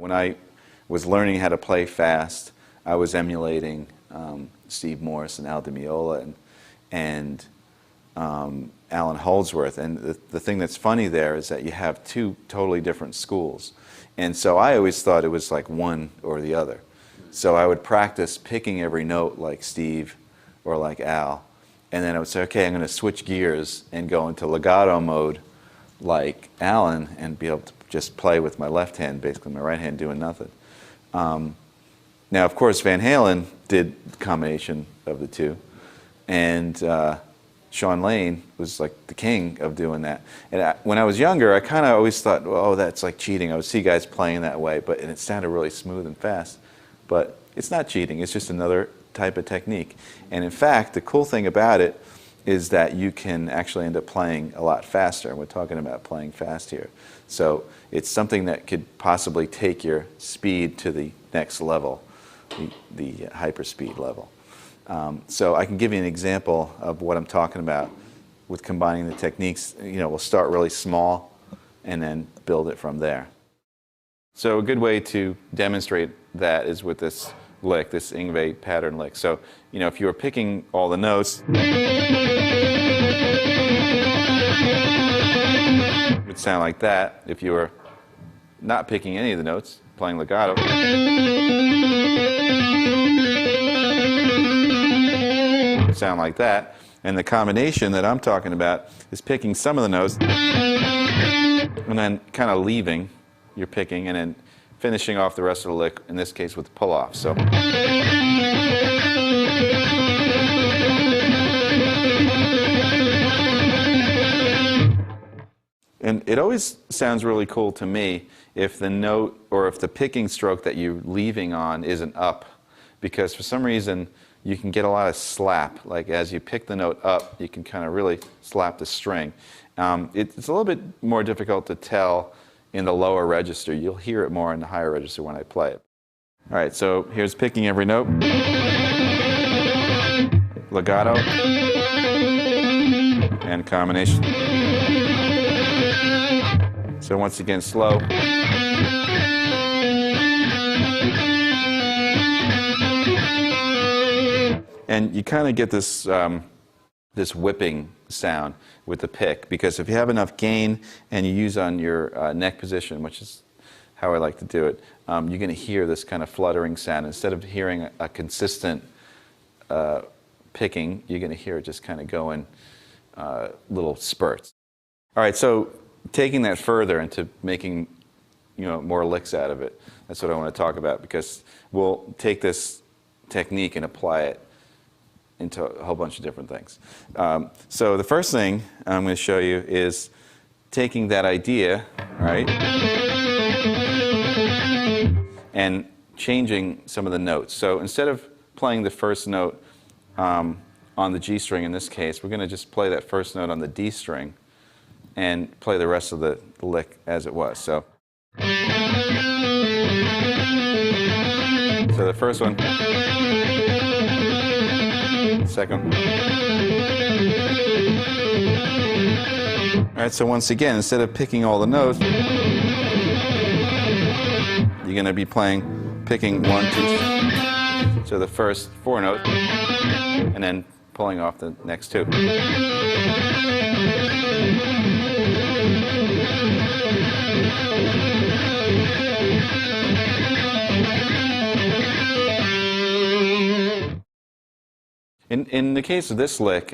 when I was learning how to play fast, I was emulating Steve Morse and Al Di Meola and Alan Holdsworth. And the thing that's funny there is that you have two totally different schools. And so I always thought it was like one or the other. So I would practice picking every note like Steve or like Al. And then I would say, okay, I'm going to switch gears and go into legato mode like Alan and be able to just play with my left hand, basically my right hand doing nothing. Now, of course, Van Halen did the combination of the two. And Sean Lane was like the king of doing that. And when I was younger, I kind of always thought, well, oh, that's like cheating. I would see guys playing that way, and it sounded really smooth and fast. But it's not cheating. It's just another type of technique. And in fact, the cool thing about it is that you can actually end up playing a lot faster. And we're talking about playing fast here. So it's something that could possibly take your speed to the next level, the hyperspeed level. So I can give you an example of what I'm talking about with combining the techniques. We'll start really small and then build it from there. So a good way to demonstrate that is with this lick, this Yngwie pattern lick. So, if you were picking all the notes, it would sound like that. If you were not picking any of the notes, playing legato, sound like that. And the combination that I'm talking about is picking some of the notes and then kind of leaving your picking and then finishing off the rest of the lick, in this case with pull-off. So and it always sounds really cool to me if the note or if the picking stroke that you're leaving on isn't up, because for some reason you can get a lot of slap. Like as you pick the note up, you can kind of really slap the string. It's a little bit more difficult to tell in the lower register. You'll hear it more in the higher register when I play it. All right, so here's picking every note. Legato. And combination. So once again, slow. And you kind of get this, this whipping sound with the pick, because if you have enough gain and you use on your neck position, which is how I like to do it, you're going to hear this kind of fluttering sound. Instead of hearing a consistent picking, you're going to hear it just kind of go in little spurts. All right, so taking that further into making more licks out of it, that's what I want to talk about, because we'll take this technique and apply it into a whole bunch of different things. So the first thing I'm going to show you is taking that idea, right, and changing some of the notes. So instead of playing the first note on the G string in this case, we're going to just play that first note on the D string and play the rest of the lick as it was. So the first one, second. All right, so once again, instead of picking all the notes, you're going to be picking 1, 2, so the first 4 notes, and then pulling off the next 2. In the case of this lick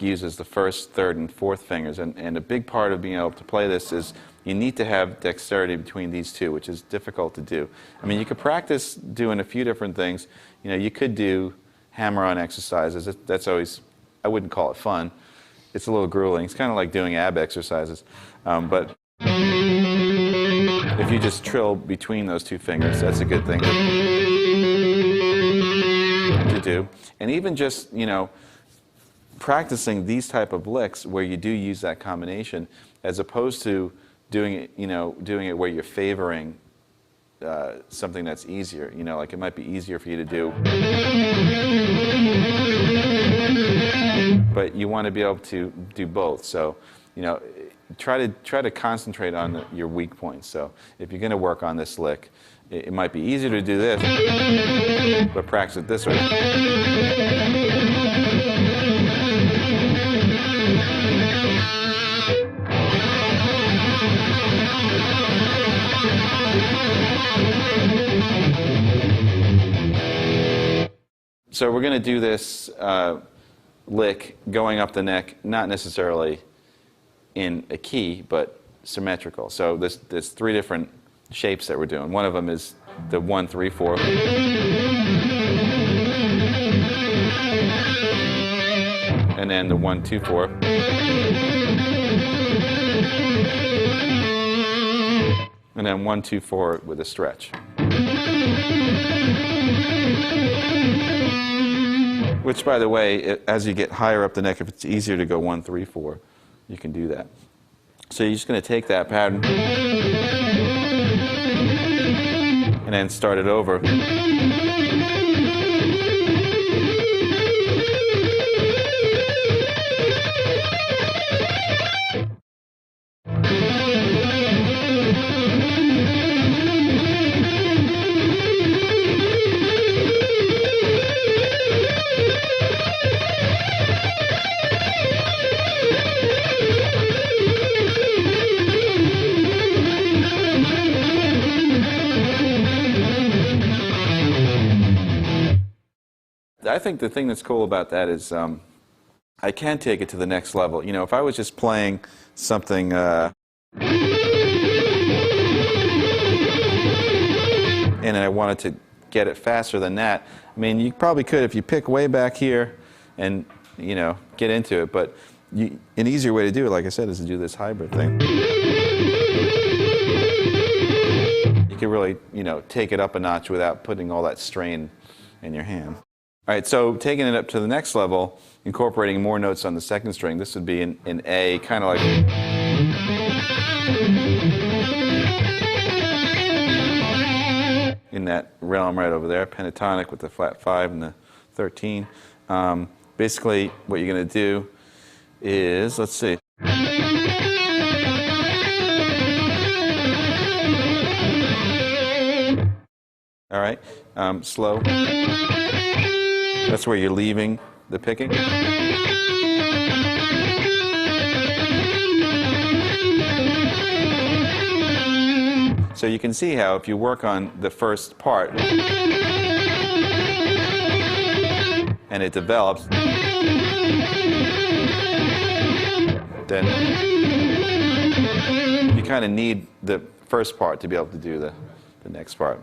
uses the first, third, and fourth fingers, and a big part of being able to play this is you need to have dexterity between these two, which is difficult to do. I mean, you could practice doing a few different things. You could do hammer-on exercises. That's always, I wouldn't call it fun. It's a little grueling. It's kind of like doing ab exercises. But if you just trill between those two fingers, that's a good thing to do. And even just, practicing these type of licks where you do use that combination, as opposed to doing it, doing it where you're favoring something that's easier. Like it might be easier for you to do, but you want to be able to do both. So, try to concentrate on your weak points. So if you're going to work on this lick, it might be easier to do this, but practice it this way. So we're going to do this lick going up the neck, not necessarily in a key, but symmetrical. So there's three different shapes that we're doing. One of them is the 1, 3, 4. And then the 1, 2, 4. And then 1, 2, 4 with a stretch. Which, by the way, as you get higher up the neck, if it's easier to go 1, 3, 4, you can do that. So you're just going to take that pattern and then start it over. I think the thing that's cool about that is I can take it to the next level. You know, if I was just playing something and I wanted to get it faster than that, I mean, you probably could if you pick way back here and, you know, get into it. But an easier way to do it, like I said, is to do this hybrid thing. You can really, you know, take it up a notch without putting all that strain in your hand. All right, so taking it up to the next level, incorporating more notes on the second string. This would be in A, kind of like... in that realm right over there, pentatonic with the flat 5 and the 13. Basically, what you're going to do is, let's see. All right, slow. That's where you're leaving the picking. So you can see how if you work on the first part and it develops, then you kind of need the first part to be able to do the next part.